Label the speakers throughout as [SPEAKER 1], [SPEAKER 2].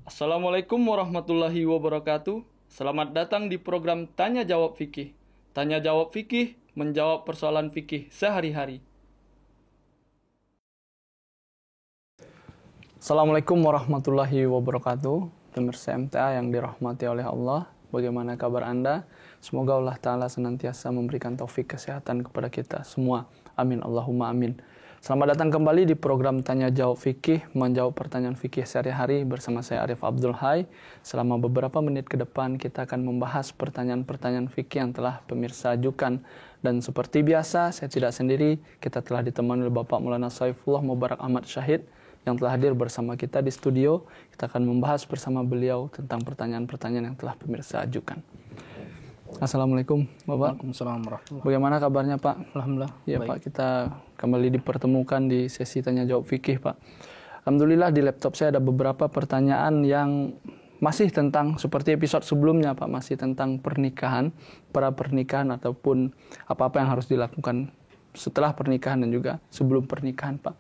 [SPEAKER 1] Assalamualaikum warahmatullahi wabarakatuh. Selamat datang di program Tanya Jawab Fikih. Tanya Jawab Fikih menjawab persoalan fikih sehari-hari. Assalamualaikum warahmatullahi wabarakatuh. Pemirsa MTA yang dirahmati oleh Allah, bagaimana kabar Anda? Semoga Allah Ta'ala senantiasa memberikan taufik kesehatan kepada kita semua. Amin Allahumma amin. Selamat datang kembali di program Tanya Jawab Fikih, menjawab pertanyaan fikih sehari-hari bersama saya Arif Abdul Hai. Selama beberapa menit ke depan kita akan membahas pertanyaan-pertanyaan fikih yang telah pemirsa ajukan. Dan seperti biasa, saya tidak sendiri, kita telah ditemani oleh Bapak Maulana Saifullah Mubarak Ahmad Syahid yang telah hadir bersama kita di studio. Kita akan membahas bersama beliau tentang pertanyaan-pertanyaan yang telah pemirsa ajukan. Assalamualaikum Bapak.
[SPEAKER 2] Waalaikumsalam warahmatullahi.
[SPEAKER 1] Bagaimana kabarnya Pak?
[SPEAKER 2] Alhamdulillah.
[SPEAKER 1] Ya
[SPEAKER 2] baik.
[SPEAKER 1] Pak, kita kembali dipertemukan di sesi tanya jawab fikih Pak. Alhamdulillah di laptop saya ada beberapa pertanyaan yang masih tentang seperti episode sebelumnya Pak, masih tentang pernikahan, pra pernikahan ataupun apa-apa yang harus dilakukan setelah pernikahan dan juga sebelum pernikahan Pak.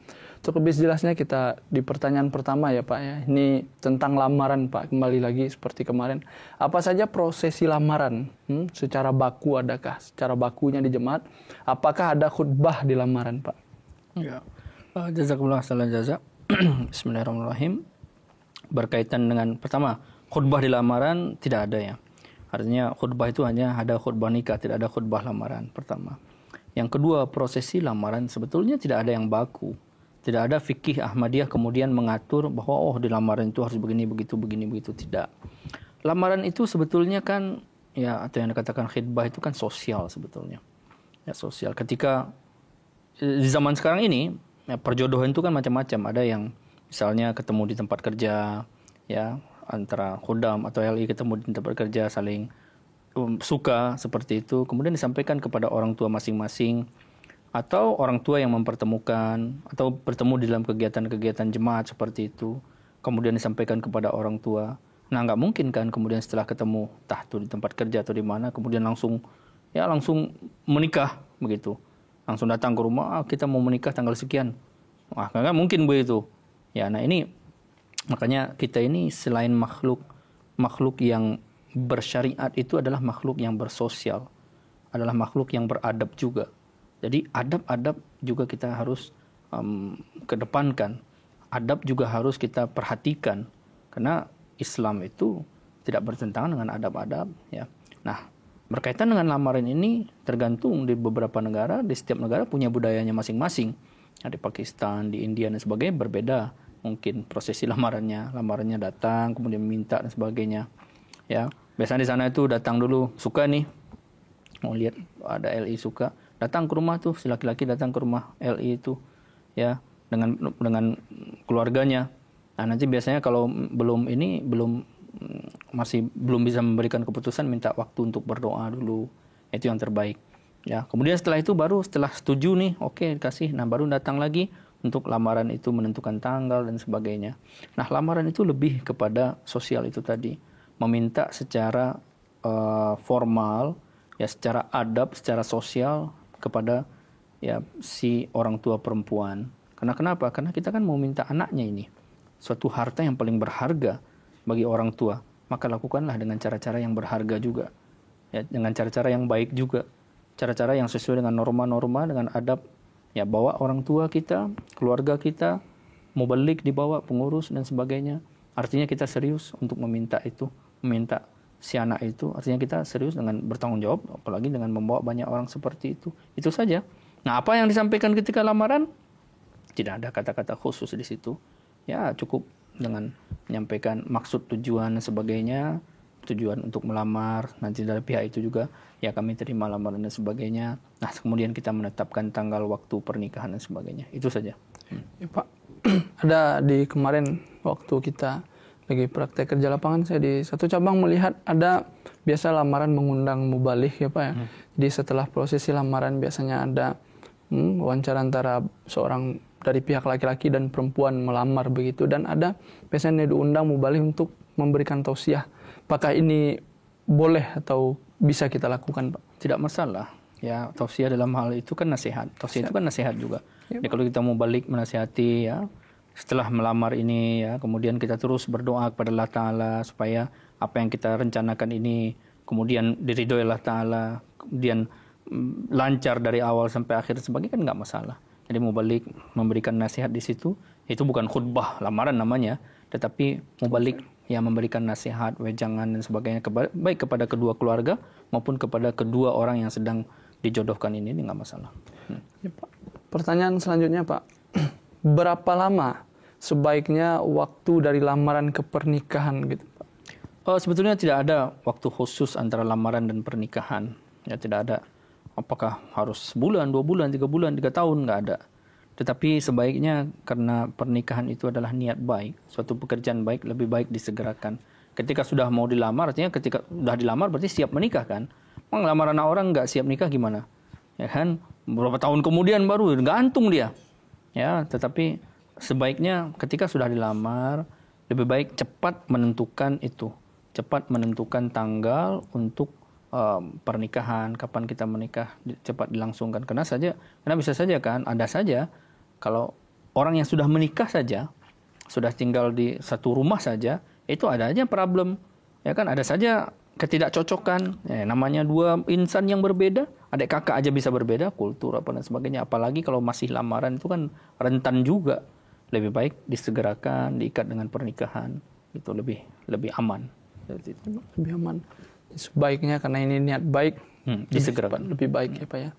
[SPEAKER 1] Untuk lebih jelasnya kita di pertanyaan pertama ya Pak ya. Ini tentang lamaran Pak, kembali lagi seperti kemarin. Apa saja prosesi lamaran? Secara baku adakah? Secara bakunya di jemaat, apakah ada khutbah di lamaran Pak?
[SPEAKER 2] Ya. Jazakumullah khairan jazak. Bismillahirrahmanirrahim. Berkaitan dengan pertama, khutbah di lamaran tidak ada ya. Artinya khutbah itu hanya ada khutbah nikah, tidak ada khutbah lamaran pertama. Yang kedua, prosesi lamaran sebetulnya tidak ada yang baku. Tidak ada fikih Ahmadiyah kemudian mengatur bahwa di lamaran itu harus begini begitu tidak. Lamaran itu sebetulnya kan ya, atau yang dikatakan khidbah itu kan sosial sebetulnya. Ya sosial. Ketika di zaman sekarang ini ya, perjodohan itu kan macam-macam. Ada yang misalnya ketemu di tempat kerja ya, antara khudam atau LI ketemu di tempat kerja saling suka seperti itu, kemudian disampaikan kepada orang tua masing-masing atau orang tua yang mempertemukan atau bertemu di dalam kegiatan-kegiatan jemaat seperti itu, kemudian disampaikan kepada orang tua. Nah, nggak mungkin kan kemudian setelah ketemu di tempat kerja atau di mana kemudian langsung menikah begitu, langsung datang ke rumah, kita mau menikah tanggal sekian. Wah, nggak mungkin begitu ya. Nah, ini makanya kita ini selain makhluk yang bersyariat, itu adalah makhluk yang bersosial, adalah makhluk yang beradab juga. Jadi adab-adab juga kita harus kedepankan. Adab juga harus kita perhatikan. Karena Islam itu tidak bertentangan dengan adab-adab. Ya. Nah, berkaitan dengan lamaran ini tergantung di beberapa negara. Di setiap negara punya budayanya masing-masing. Ya, di Pakistan, di India dan sebagainya berbeda. Mungkin prosesi lamarannya datang, kemudian minta dan sebagainya. Ya, biasanya di sana itu datang dulu, suka nih, mau lihat ada LI suka. Datang ke rumah tuh, si laki-laki datang ke rumah LI itu ya dengan keluarganya. Nah, nanti biasanya kalau masih belum bisa memberikan keputusan, minta waktu untuk berdoa dulu. Itu yang terbaik. Ya, kemudian setelah itu setelah setuju nih, oke, kasih. Nah, baru datang lagi untuk lamaran itu menentukan tanggal dan sebagainya. Nah, lamaran itu lebih kepada sosial itu tadi, meminta secara formal ya, secara adab, secara sosial kepada ya si orang tua perempuan. Karena kenapa? Karena kita kan mau minta anaknya ini suatu harta yang paling berharga bagi orang tua. Maka lakukanlah dengan cara-cara yang berharga juga. Ya, dengan cara-cara yang baik juga. Cara-cara yang sesuai dengan norma-norma, dengan adab. Ya, bawa orang tua kita, keluarga kita, mubalik dibawa, pengurus dan sebagainya. Artinya kita serius untuk meminta si anak itu, artinya kita serius dengan bertanggung jawab, apalagi dengan membawa banyak orang seperti itu. Itu saja. Nah, apa yang disampaikan ketika lamaran? Tidak ada kata-kata khusus di situ. Ya, cukup dengan menyampaikan maksud, tujuan dan sebagainya, tujuan untuk melamar, nanti dari pihak itu juga, ya kami terima lamaran dan sebagainya. Nah, kemudian kita menetapkan tanggal waktu pernikahan dan sebagainya. Itu saja.
[SPEAKER 1] Ya, Pak, ada di kemarin waktu kita lagi praktek kerja lapangan, saya di satu cabang melihat ada biasa lamaran mengundang mubalik ya Pak ya. Jadi setelah prosesi lamaran biasanya ada wawancara antara seorang dari pihak laki-laki dan perempuan melamar begitu, dan ada biasanya diundang mubalik untuk memberikan tausiah. Apakah ini boleh atau bisa kita lakukan Pak?
[SPEAKER 2] Tidak masalah. Ya, tausiah dalam hal itu kan nasihat. Tausiah itu kan nasihat juga. Ya, kalau kita mau balik menasihati ya, setelah melamar ini ya, kemudian kita terus berdoa kepada Allah Ta'ala supaya apa yang kita rencanakan ini kemudian diridhoi Allah Ta'ala, kemudian lancar dari awal sampai akhir sebagainya, kan nggak masalah. Jadi mubalik memberikan nasihat di situ, itu bukan khutbah lamaran namanya, tetapi mubalik yang memberikan nasihat, wejangan dan sebagainya baik kepada kedua keluarga maupun kepada kedua orang yang sedang dijodohkan ini nggak masalah.
[SPEAKER 1] Ya, Pak. Pertanyaan selanjutnya, Pak. Berapa lama sebaiknya waktu dari lamaran ke pernikahan gitu, Pak?
[SPEAKER 2] Sebetulnya tidak ada waktu khusus antara lamaran dan pernikahan. Ya, tidak ada. Apakah harus sebulan, 2 bulan, 3 bulan, 3 tahun, nggak ada. Tetapi sebaiknya karena pernikahan itu adalah niat baik, suatu pekerjaan baik, lebih baik disegerakan. Ketika sudah mau dilamar, artinya ketika sudah dilamar berarti siap menikah kan. Lamaran orang nggak siap nikah gimana? Ya kan, beberapa tahun kemudian baru gantung dia. Ya, tetapi sebaiknya ketika sudah dilamar, lebih baik cepat menentukan itu. Cepat menentukan tanggal untuk pernikahan, kapan kita menikah, cepat dilangsungkan. Karena bisa saja kan, ada saja kalau orang yang sudah menikah saja, sudah tinggal di satu rumah saja, itu ada aja problem. Ya kan, ada saja ketidakcocokan. Ya, namanya dua insan yang berbeda, adik kakak aja bisa berbeda, kultur apa dan sebagainya. Apalagi kalau masih lamaran itu kan rentan juga. Lebih baik disegerakan, diikat dengan pernikahan, itu lebih aman.
[SPEAKER 1] Lebih aman. Sebaiknya karena ini niat baik,
[SPEAKER 2] disegerakan.
[SPEAKER 1] Lebih baik ya Pak ya.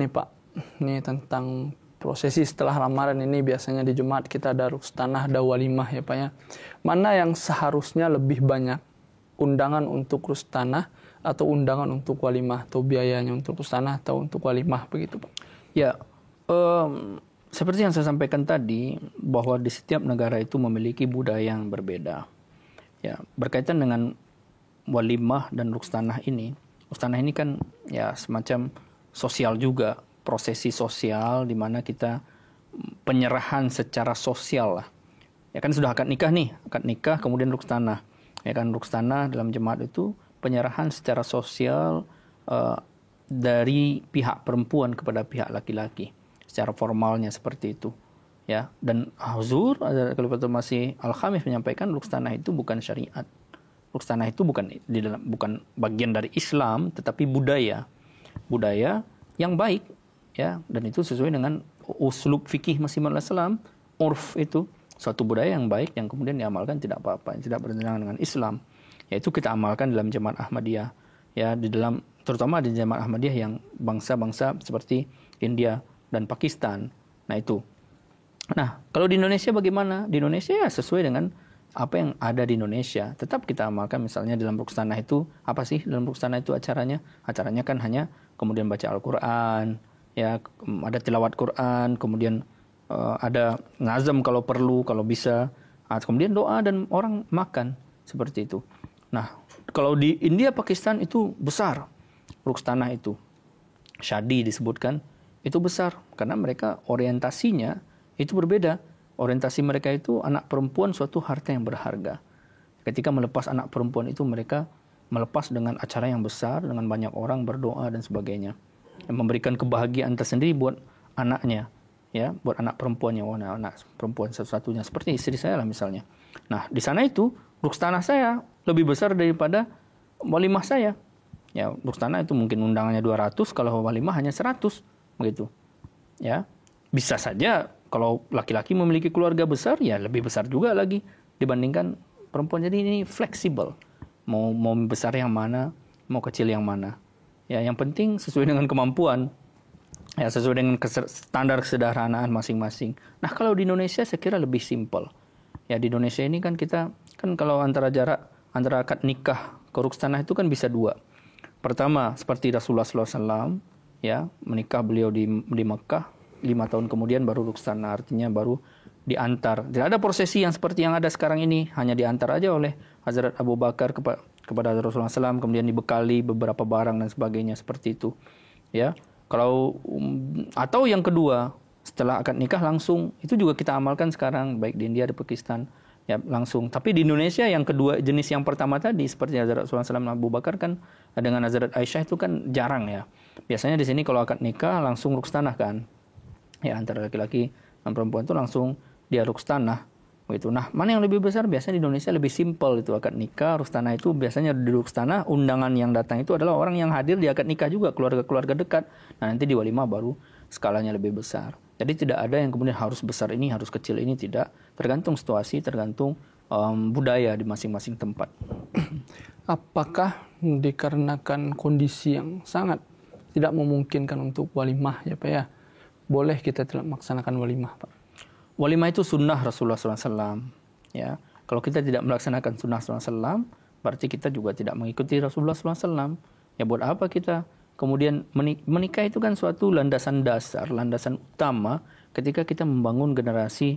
[SPEAKER 1] Nih Pak, ini tentang prosesi setelah lamaran ini biasanya di Jumat kita ada rustanah, ada walimah ya Pak ya. Mana yang seharusnya lebih banyak? Undangan untuk rustanah atau undangan untuk walimah, atau biayanya untuk rustanah atau untuk walimah begitu Pak?
[SPEAKER 2] Ya, seperti yang saya sampaikan tadi bahwa di setiap negara itu memiliki budaya yang berbeda. Ya, berkaitan dengan walimah dan rustanah ini. Rustanah ini kan ya semacam sosial juga, prosesi sosial di mana kita penyerahan secara sosial lah. Ya kan sudah akad nikah nih, akad nikah kemudian rustanah. Ya kan, rustanah dalam jemaat itu penyerahan secara sosial dari pihak perempuan kepada pihak laki-laki secara formalnya seperti itu ya. Dan Huzur Khalifatul Masih Al-Khamis menyampaikan rustanah itu bukan syariat, rustanah itu bukan bagian dari Islam, tetapi budaya yang baik ya, dan itu sesuai dengan uslub fikih Masih Maud Islam. Urf itu suatu budaya yang baik yang kemudian diamalkan tidak apa-apa, yang tidak bertentangan dengan Islam. Yaitu kita amalkan dalam jemaat Ahmadiyah ya, terutama di jemaat Ahmadiyah yang bangsa-bangsa seperti India dan Pakistan. Nah itu. Nah, kalau di Indonesia bagaimana? Di Indonesia ya sesuai dengan apa yang ada di Indonesia. Tetap kita amalkan misalnya dalam rustanah itu, apa sih dalam rustanah itu acaranya? Acaranya kan hanya kemudian baca Al-Qur'an, ya, ada tilawat Quran, kemudian ada nazam kalau perlu, kalau bisa, kemudian doa dan orang makan seperti itu. Nah, kalau di India Pakistan itu besar rustanah itu, syadi disebutkan, itu besar karena mereka orientasinya itu berbeda. Orientasi mereka itu anak perempuan suatu harta yang berharga. Ketika melepas anak perempuan itu, mereka melepas dengan acara yang besar, dengan banyak orang berdoa dan sebagainya, yang memberikan kebahagiaan tersendiri buat anaknya. Ya, buat anak perempuannya, anak perempuan satu-satunya seperti istri saya lah misalnya. Nah, di sana itu rustanah saya lebih besar daripada walimah saya. Ya, rustanah itu mungkin undangannya 200, kalau walimah hanya 100 begitu. Ya. Bisa saja kalau laki-laki memiliki keluarga besar ya lebih besar juga lagi dibandingkan perempuan. Jadi ini fleksibel. Mau besar yang mana, mau kecil yang mana. Ya, yang penting sesuai dengan kemampuan. Ya, sesuai dengan standar kesederhanaan masing-masing. Nah, kalau di Indonesia saya kira lebih simpel. Ya, di Indonesia ini kan kita kan kalau antara akad nikah ke rustanah itu kan bisa 2. Pertama, seperti Rasulullah SAW, ya, menikah beliau di Mekah, 5 tahun kemudian baru rustanah, artinya baru diantar. Tidak ada prosesi yang seperti yang ada sekarang ini, hanya diantar aja oleh Hazrat Abu Bakar kepada Rasulullah SAW, kemudian dibekali beberapa barang dan sebagainya seperti itu. Ya. Atau yang kedua, setelah akad nikah langsung, itu juga kita amalkan sekarang baik di India di Pakistan ya langsung. Tapi di Indonesia yang kedua jenis yang pertama tadi seperti Hazrat Rasulullah SAW Abu Bakar kan dengan Hazrat Aisyah itu kan jarang ya. Biasanya di sini kalau akad nikah langsung rustanah kan. Ya, antara laki-laki dan perempuan itu langsung dia rukstanah begitu. Nah, mana yang lebih besar? Biasanya di Indonesia lebih simpel itu akad nikah. Rukstanah itu biasanya di rukstanah undangan yang datang itu adalah orang yang hadir di akad nikah juga, keluarga-keluarga dekat. Nah, nanti di walimah baru skalanya lebih besar. Jadi tidak ada yang kemudian harus besar ini, harus kecil ini, tidak. Tergantung situasi, tergantung budaya di masing-masing tempat.
[SPEAKER 1] Apakah dikarenakan kondisi yang sangat tidak memungkinkan untuk walimah ya Pak ya, boleh kita tidak melaksanakan walimah Pak?
[SPEAKER 2] Walimah itu sunnah Rasulullah SAW. Ya, kalau kita tidak melaksanakan sunnah Rasulullah SAW, berarti kita juga tidak mengikuti Rasulullah SAW. Ya buat apa kita? Kemudian menikah itu kan suatu landasan dasar, landasan utama ketika kita membangun generasi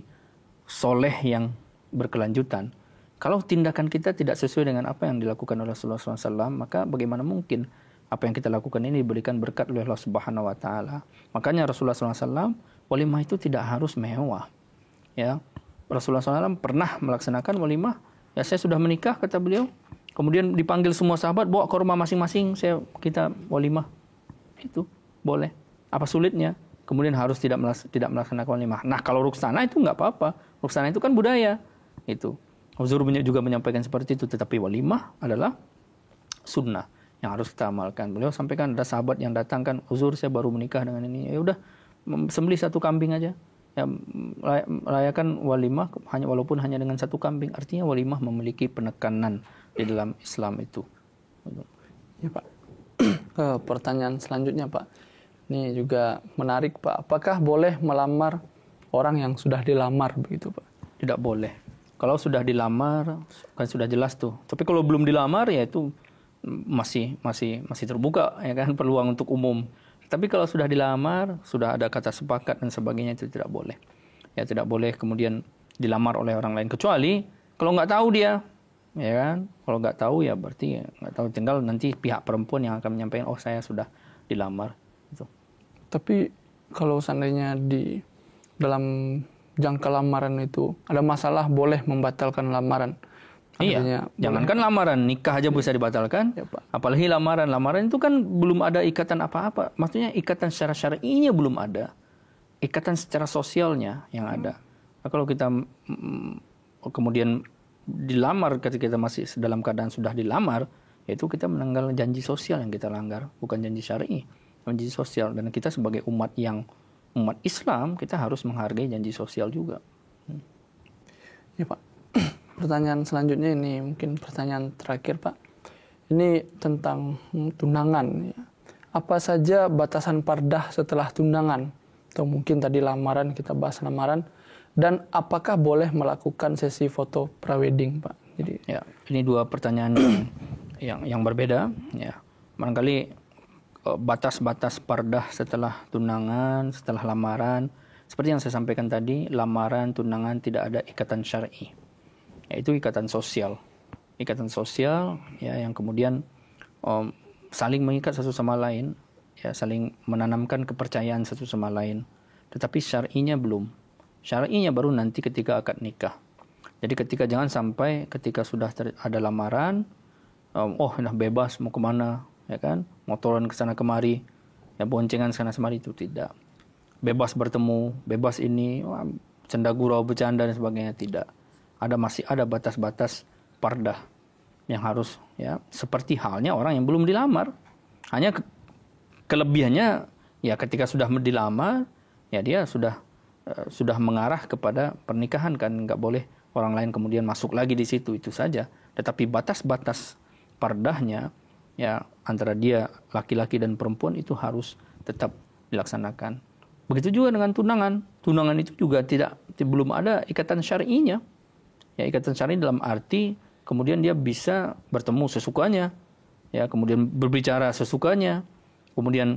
[SPEAKER 2] soleh yang berkelanjutan. Kalau tindakan kita tidak sesuai dengan apa yang dilakukan oleh Rasulullah SAW, maka bagaimana mungkin apa yang kita lakukan ini diberikan berkat oleh Allah Subhanahu Wa Taala? Makanya Rasulullah SAW, walimah itu tidak harus mewah. Ya, Rasulullah SAW pernah melaksanakan walimah. Ya, saya sudah menikah kata beliau. Kemudian dipanggil semua sahabat, bawa ke rumah masing-masing. Kita walimah. Itu boleh. Apa sulitnya? Kemudian harus tidak melaksanakan walimah. Nah, kalau ruksanah itu nggak apa-apa. Ruksanah itu kan budaya. Itu. Huzur juga menyampaikan seperti itu. Tetapi walimah adalah sunnah yang harus kita amalkan. Beliau sampaikan ada sahabat yang datang kan, Huzur saya baru menikah dengan ini. Ya udah, sembelih 1 kambing aja. Ya, rayakan walimah walaupun hanya dengan 1 kambing. Artinya walimah memiliki penekanan di dalam Islam itu.
[SPEAKER 1] Ya Pak. Pertanyaan selanjutnya Pak. Ini juga menarik Pak. Apakah boleh melamar orang yang sudah dilamar begitu Pak?
[SPEAKER 2] Tidak boleh. Kalau sudah dilamar kan sudah jelas tuh. Tapi kalau belum dilamar ya itu masih terbuka ya kan, peluang untuk umum. Tapi kalau sudah dilamar, sudah ada kata sepakat dan sebagainya, itu tidak boleh. Ya tidak boleh kemudian dilamar oleh orang lain, kecuali kalau nggak tahu dia, ya kan? Kalau nggak tahu ya berarti nggak tahu, tinggal nanti pihak perempuan yang akan menyampaikan, oh saya sudah dilamar. Gitu.
[SPEAKER 1] Tapi kalau seandainya di dalam jangka lamaran itu ada masalah, boleh membatalkan lamaran.
[SPEAKER 2] Iya, jangankan lamaran, nikah aja bisa dibatalkan.
[SPEAKER 1] Ya, Pak.
[SPEAKER 2] Apalagi lamaran. Lamaran itu kan belum ada ikatan apa-apa. Maksudnya ikatan secara syar'inya belum ada. Ikatan secara sosialnya yang ada. Nah, kalau kita kemudian dilamar ketika kita masih dalam keadaan sudah dilamar, yaitu kita menanggal janji sosial yang kita langgar, bukan janji syar'i, janji sosial. Dan kita sebagai umat Islam, kita harus menghargai janji sosial juga.
[SPEAKER 1] Ya Pak. Pertanyaan selanjutnya ini mungkin pertanyaan terakhir Pak. Ini tentang tunangan. Apa saja batasan pardah setelah tunangan? Atau mungkin tadi lamaran, kita bahas lamaran. Dan apakah boleh melakukan sesi foto prawedding Pak? Jadi
[SPEAKER 2] ya, ini 2 pertanyaan yang berbeda. Ya, barangkali batas-batas pardah setelah tunangan, setelah lamaran. Seperti yang saya sampaikan tadi, lamaran, tunangan tidak ada ikatan syar'i. Yaitu ikatan sosial ya, yang kemudian saling mengikat satu sama lain, ya, saling menanamkan kepercayaan satu sama lain. Tetapi syar'inya belum. Syar'inya baru nanti ketika akad nikah. Jadi jangan sampai ketika sudah ada lamaran, nah bebas mau kemana, ya kan, motoran ke sana kemari, ya boncengan sana kemari, itu tidak. Bebas bertemu, bebas ini, canda gurau, bercanda dan sebagainya, tidak. Masih ada batas-batas pardah yang harus, ya, seperti halnya orang yang belum dilamar. Hanya kelebihannya ya ketika sudah dilamar, ya dia sudah mengarah kepada pernikahan kan, nggak boleh orang lain kemudian masuk lagi di situ, itu saja. Tetapi batas-batas pardahnya ya antara dia laki-laki dan perempuan itu harus tetap dilaksanakan. Begitu juga dengan tunangan. Tunangan itu juga belum ada ikatan syar'inya. Ya, ikatan syar'i dalam arti kemudian dia bisa bertemu sesukanya, ya, kemudian berbicara sesukanya, kemudian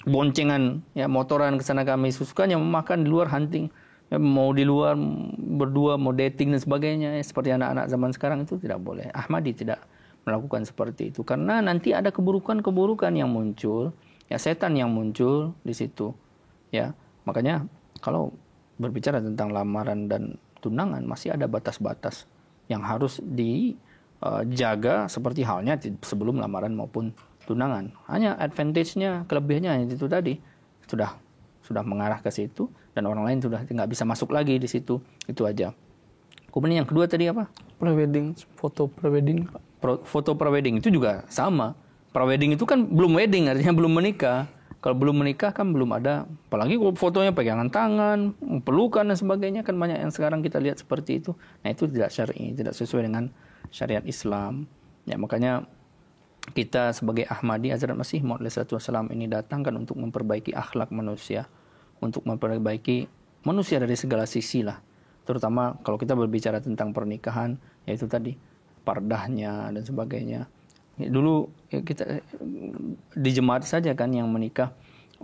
[SPEAKER 2] boncengan, ya, motoran ke sana kami sesukanya, makan di luar, hunting, ya, mau di luar berdua, mau dating dan sebagainya, ya, seperti anak-anak zaman sekarang, itu tidak boleh. Ahmadi tidak melakukan seperti itu karena nanti ada keburukan-keburukan yang muncul, ya, setan yang muncul di situ, ya. Makanya kalau berbicara tentang lamaran dan tunangan masih ada batas-batas yang harus dijaga seperti halnya sebelum lamaran maupun tunangan. Hanya advantage-nya, kelebihannya itu tadi sudah sudah mengarah ke situ dan orang lain sudah nggak bisa masuk lagi di situ. Itu aja. Kemudian yang kedua tadi apa?
[SPEAKER 1] Prewedding, foto prewedding, Pak.
[SPEAKER 2] Foto prewedding itu juga sama. Prewedding itu kan belum wedding, artinya belum menikah. Kalau belum menikah kan belum ada, apalagi kalau fotonya pegangan tangan, pelukan dan sebagainya, kan banyak yang sekarang kita lihat seperti itu. Nah, itu tidak syar'i, tidak sesuai dengan syariat Islam. Ya, makanya kita sebagai Ahmadi, Hazrat Masih Maud SAW ini datang kan untuk memperbaiki akhlak manusia, untuk memperbaiki manusia dari segala sisi lah. Terutama kalau kita berbicara tentang pernikahan, yaitu tadi pardahnya dan sebagainya. Dulu kita di jemaat saja kan yang menikah,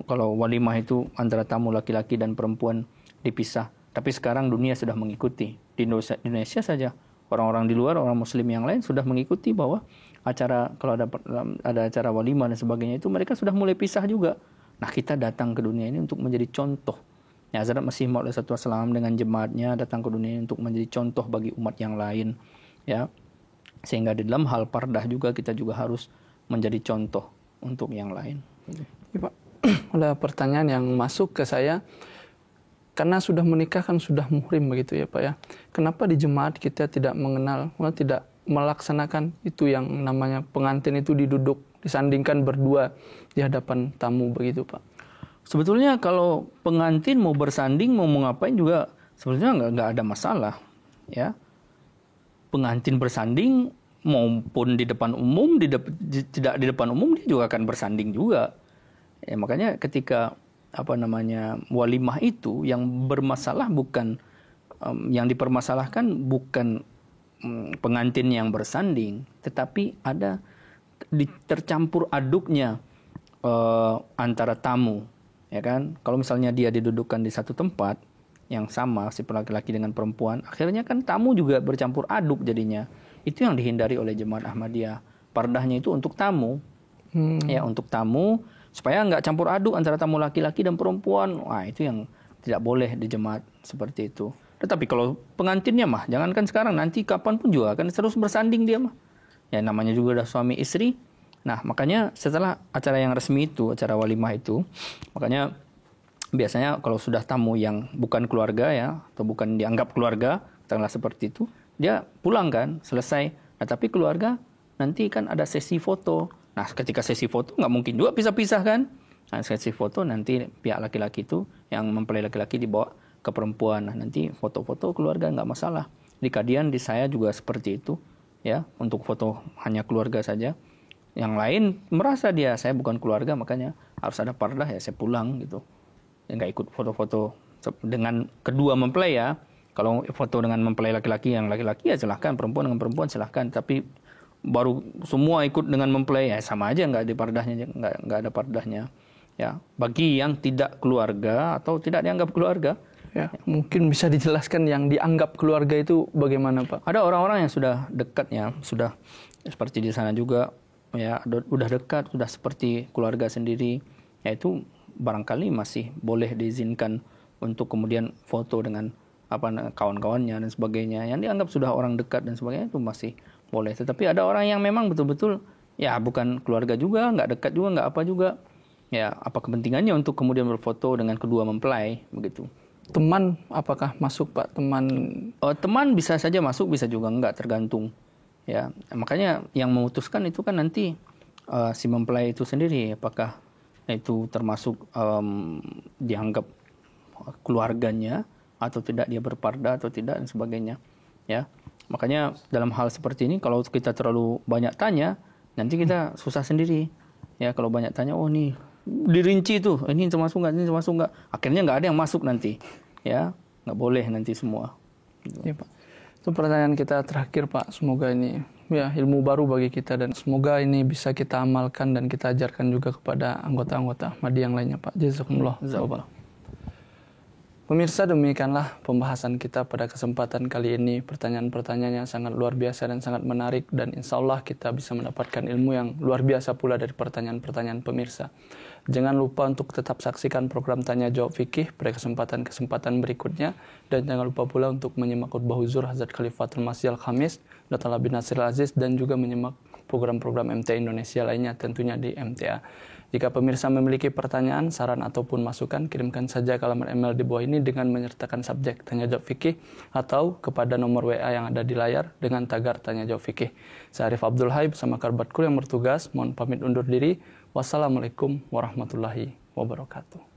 [SPEAKER 2] kalau walimah itu antara tamu laki-laki dan perempuan dipisah. Tapi sekarang dunia sudah mengikuti. Di Indonesia saja, orang-orang di luar, orang muslim yang lain sudah mengikuti bahwa acara, kalau ada acara walimah dan sebagainya itu mereka sudah mulai pisah juga. Nah, kita datang ke dunia ini untuk menjadi contoh. Ya, Hazrat Masih Maud SAW dengan jemaatnya datang ke dunia ini untuk menjadi contoh bagi umat yang lain. Ya, sehingga di dalam hal pardah juga kita juga harus menjadi contoh untuk yang lain.
[SPEAKER 1] Ya, Pak, ada pertanyaan yang masuk ke saya. Karena sudah menikah kan sudah muhrim begitu ya Pak ya. Kenapa di jemaat kita tidak mengenal, tidak melaksanakan itu yang namanya pengantin itu diduduk, disandingkan berdua di hadapan tamu begitu Pak?
[SPEAKER 2] Sebetulnya kalau pengantin mau bersanding, mau ngapain juga sebetulnya nggak ada masalah. Ya, pengantin bersanding maupun di depan umum, tidak di depan umum dia juga akan bersanding juga. Ya, makanya ketika walimah itu yang bermasalah bukan yang dipermasalahkan bukan pengantin yang bersanding, tetapi ada tercampur aduknya antara tamu, ya kan? Kalau misalnya dia didudukkan di satu tempat yang sama, si laki-laki dengan perempuan, akhirnya kan tamu juga bercampur aduk jadinya. Itu yang dihindari oleh jemaat Ahmadiyah. Pardahnya itu untuk tamu, ya, untuk tamu, supaya nggak campur aduk antara tamu laki-laki dan perempuan. Wah, itu yang tidak boleh di jemaat seperti itu. Tetapi kalau pengantinnya mah, jangankan sekarang, nanti kapanpun juga akan terus bersanding dia mah. Ya, namanya juga udah suami istri. Nah, makanya setelah acara yang resmi itu, acara walimah itu, makanya biasanya kalau sudah tamu yang bukan keluarga ya, atau bukan dianggap keluarga, katakanlah seperti itu, dia pulang kan, selesai. Nah, tapi keluarga nanti kan ada sesi foto. Nah, ketika sesi foto nggak mungkin juga pisah-pisah kan. Nah, sesi foto nanti pihak laki-laki itu yang mempelai laki-laki dibawa ke perempuan. Nah, nanti foto-foto keluarga nggak masalah. Di Kadian, di saya juga seperti itu. Ya, untuk foto hanya keluarga saja. Yang lain merasa saya bukan keluarga, makanya harus ada pardah, ya saya pulang gitu. Ya, nggak ikut foto-foto dengan kedua mempelai ya. Kalau foto dengan mempelai laki-laki, yang laki-laki ya silahkan, perempuan dengan perempuan silahkan. Tapi baru semua ikut dengan mempelai, ya sama aja nggak ada pardahnya, nggak ada pardahnya. Ya, bagi yang tidak keluarga atau tidak dianggap keluarga.
[SPEAKER 1] Ya, mungkin bisa dijelaskan yang dianggap keluarga itu bagaimana Pak?
[SPEAKER 2] Ada orang-orang yang sudah dekat ya, sudah seperti di sana juga. Ya, udah dekat, sudah seperti keluarga sendiri, yaitu barangkali masih boleh diizinkan untuk kemudian foto dengan kawan-kawannya dan sebagainya, yang dianggap sudah orang dekat dan sebagainya, itu masih boleh. Tetapi ada orang yang memang betul-betul ya bukan keluarga juga, nggak dekat juga, nggak apa juga, ya apa kepentingannya untuk kemudian berfoto dengan kedua mempelai begitu.
[SPEAKER 1] Teman apakah masuk Pak?
[SPEAKER 2] Teman bisa saja masuk, bisa juga enggak, tergantung. Ya, makanya yang memutuskan itu kan nanti si mempelai itu sendiri, apakah itu termasuk dianggap keluarganya atau tidak, dia berparda atau tidak dan sebagainya. Ya, makanya dalam hal seperti ini kalau kita terlalu banyak tanya, nanti kita susah sendiri. Ya, kalau banyak tanya, oh nih dirinci tuh, ini termasuk nggak, ini termasuk nggak, akhirnya nggak ada yang masuk nanti. Ya, nggak boleh nanti semua.
[SPEAKER 1] Ya Pak. Itu pertanyaan kita terakhir Pak. Semoga ini ya ilmu baru bagi kita dan semoga ini bisa kita amalkan dan kita ajarkan juga kepada anggota-anggota Ahmadi yang lainnya Pak. Jazakumullah. Pemirsa, demikianlah pembahasan kita pada kesempatan kali ini. Pertanyaan-pertanyaan yang sangat luar biasa dan sangat menarik, dan insya Allah kita bisa mendapatkan ilmu yang luar biasa pula dari pertanyaan-pertanyaan pemirsa. Jangan lupa untuk tetap saksikan program Tanya Jawab Fikih pada kesempatan-kesempatan berikutnya, dan jangan lupa pula untuk menyimak khutbah huzur Hazrat Khalifatul Masih Al-Khamis, Dr. bin Nasir Al-Aziz, dan juga menyimak program-program MTA Indonesia lainnya tentunya di MTA. Jika pemirsa memiliki pertanyaan, saran ataupun masukan, kirimkan saja ke alamat email di bawah ini dengan menyertakan subjek tanya jawab fikih atau kepada nomor WA yang ada di layar dengan tagar tanya jawab fikih. Saya Arif Abdul Hai bersama kerabat kru yang bertugas, mohon pamit undur diri. Wassalamualaikum warahmatullahi wabarakatuh.